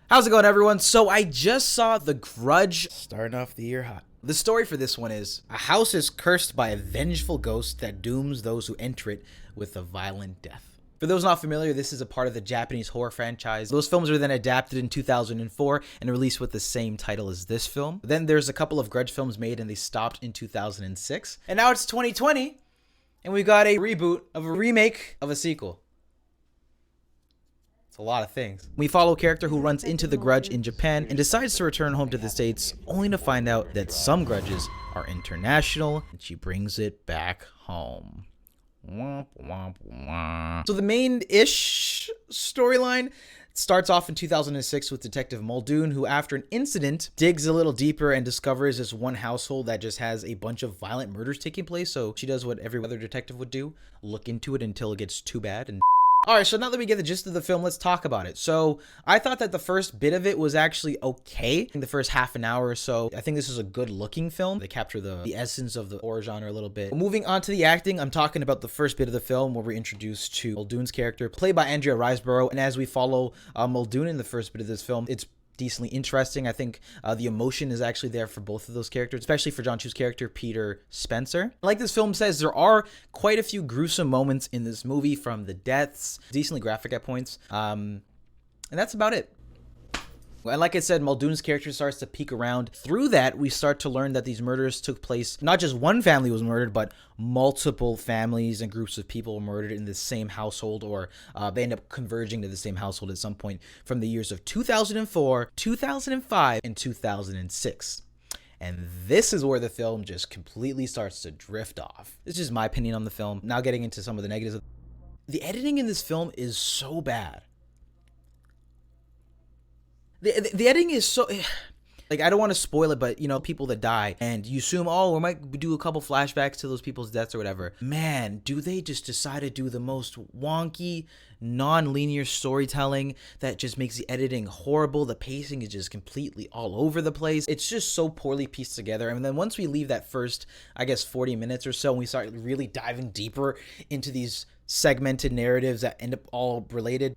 How's it going, everyone? So I just saw The Grudge, starting off the year hot. The story for this one is, a house is cursed by a vengeful ghost that dooms those who enter it with a violent death. For those not familiar, this is a part of the Japanese horror franchise. Those films were then adapted in 2004 and released with the same title as this film. Then there's a couple of Grudge films made and they stopped in 2006. And now it's 2020 and we got a reboot of a remake of a sequel. A lot of things. We follow a character who runs into the Grudge in Japan and decides to return home to the States, only to find out that some grudges are international, and she brings it back home. So the main-ish storyline starts off in 2006 with Detective Muldoon, who after an incident digs a little deeper and discovers this one household that just has a bunch of violent murders taking place. So she does what every other detective would do, look into it until it gets too bad and Alright, so now that we get the gist of the film, let's talk about it. So, I thought that the first bit of it was actually okay. In the first half an hour or so, I think this is a good looking film. They capture the essence of the horror genre a little bit. Moving on to the acting, I'm talking about the first bit of the film where we're introduced to Muldoon's character, played by Andrea Riseborough. And as we follow Muldoon in the first bit of this film, it's decently interesting. I think the emotion is actually there for both of those characters, especially for John Chu's character, Peter Spencer. Like this film says, there are quite a few gruesome moments in this movie, from the deaths, decently graphic at points, and that's about it. And like I said, Muldoon's character starts to peek around. Through that, we start to learn that these murders took place. Not just one family was murdered, but multiple families and groups of people were murdered in the same household, or they end up converging to the same household at some point from the years of 2004, 2005, and 2006. And this is where the film just completely starts to drift off. This is just my opinion on the film. Now getting into some of the negatives. The editing in this film is so bad. The editing is so, like, I don't want to spoil it, but, you know, people that die, and you assume, oh, we might do a couple flashbacks to those people's deaths or whatever. Man, do they just decide to do the most wonky, non-linear storytelling that just makes the editing horrible. The pacing is just completely all over the place. It's just so poorly pieced together. And then once we leave that first, I guess, 40 minutes or so, and we start really diving deeper into these segmented narratives that end up all related,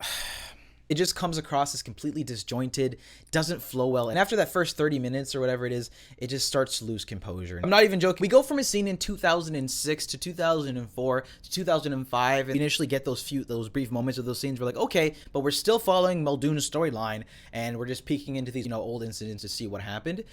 it just comes across as completely disjointed, doesn't flow well. And after that first 30 minutes or whatever it is, it just starts to lose composure. I'm not even joking. We go from a scene in 2006 to 2004 to 2005, and we initially get those brief moments of those scenes. We're like, okay, but we're still following Muldoon's storyline, and we're just peeking into these, old incidents to see what happened.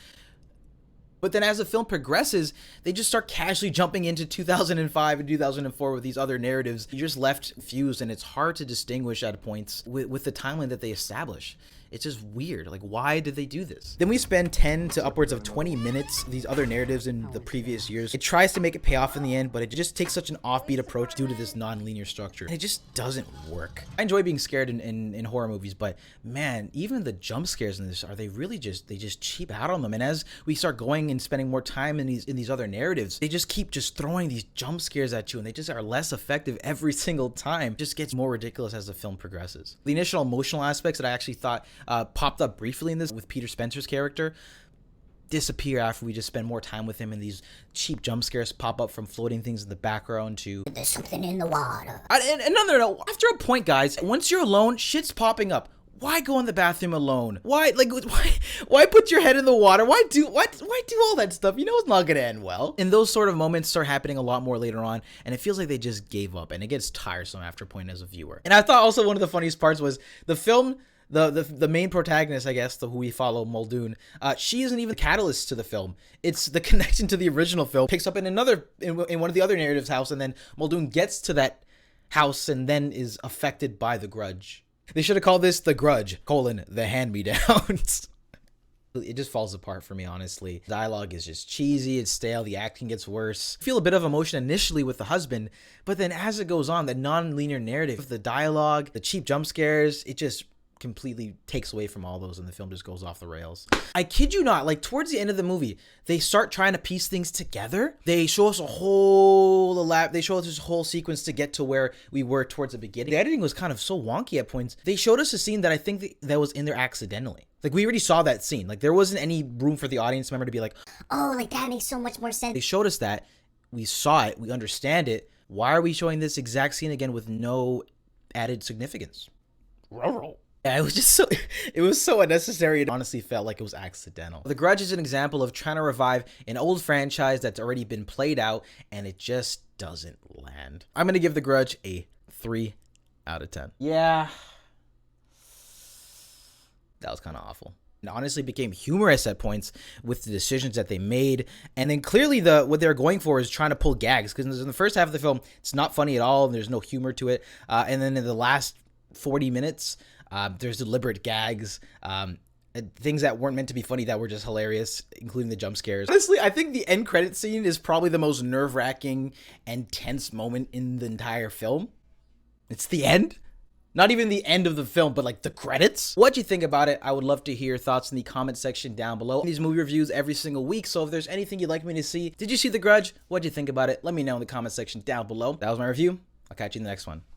But then as the film progresses, they just start casually jumping into 2005 and 2004 with these other narratives. You're just left confused, and it's hard to distinguish at points with the timeline that they establish. It's just weird. Like, why did they do this? Then we spend 10 to upwards of 20 minutes these other narratives in the previous years. It tries to make it pay off in the end, but it just takes such an offbeat approach due to this non-linear structure. It just doesn't work. I enjoy being scared in horror movies, but man, even the jump scares in this, they just cheap out on them. And as we start going and spending more time in these other narratives, they just keep just throwing these jump scares at you, and they just are less effective every single time. It just gets more ridiculous as the film progresses. The initial emotional aspects that I actually thought popped up briefly in this with Peter Spencer's character disappear after we just spend more time with him, and these cheap jump scares pop up from floating things in the background to there's something in the water. And no. After a point, guys, once you're alone, shit's popping up. Why go in the bathroom alone? Why put your head in the water? Why do all that stuff? You know it's not gonna end well. And those sort of moments start happening a lot more later on, and it feels like they just gave up, and it gets tiresome after a point as a viewer. And I thought also one of the funniest parts was the film. The main protagonist, I guess, who we follow, Muldoon, she isn't even the catalyst to the film. It's the connection to the original film. Picks up in one of the other narratives' house, and then Muldoon gets to that house and then is affected by the Grudge. They should have called this The Grudge, the hand-me-downs. It just falls apart for me, honestly. The dialogue is just cheesy, it's stale, the acting gets worse. I feel a bit of emotion initially with the husband, but then as it goes on, the non-linear narrative, the dialogue, the cheap jump scares, it just completely takes away from all those, and the film just goes off the rails. I kid you not, like towards the end of the movie, they start trying to piece things together. They show us this whole sequence to get to where we were towards the beginning. The editing was kind of so wonky at points. They showed us a scene that I think that was in there accidentally. Like, we already saw that scene. Like, there wasn't any room for the audience member to be like, oh, like that makes so much more sense. They showed us that. We saw it. We understand it. Why are we showing this exact scene again with no added significance? Yeah, it was just so it was so unnecessary. It honestly felt like it was accidental. The Grudge is an example of trying to revive an old franchise that's already been played out, and it just doesn't land. I'm gonna give The Grudge a 3 out of 10. Yeah, that was kind of awful. It honestly became humorous at points with the decisions that they made, and then clearly what they're going for is trying to pull gags, because in the first half of the film it's not funny at all and there's no humor to it, and then in the last 40 minutes there's deliberate gags, things that weren't meant to be funny that were just hilarious, including the jump scares. Honestly, I think the end credit scene is probably the most nerve-wracking and tense moment in the entire film. It's the end. Not even the end of the film, but like the credits. What'd you think about it? I would love to hear your thoughts in the comment section down below. These movie reviews every single week, so if there's anything you'd like me to see, did you see The Grudge? What'd you think about it? Let me know in the comment section down below. That was my review. I'll catch you in the next one.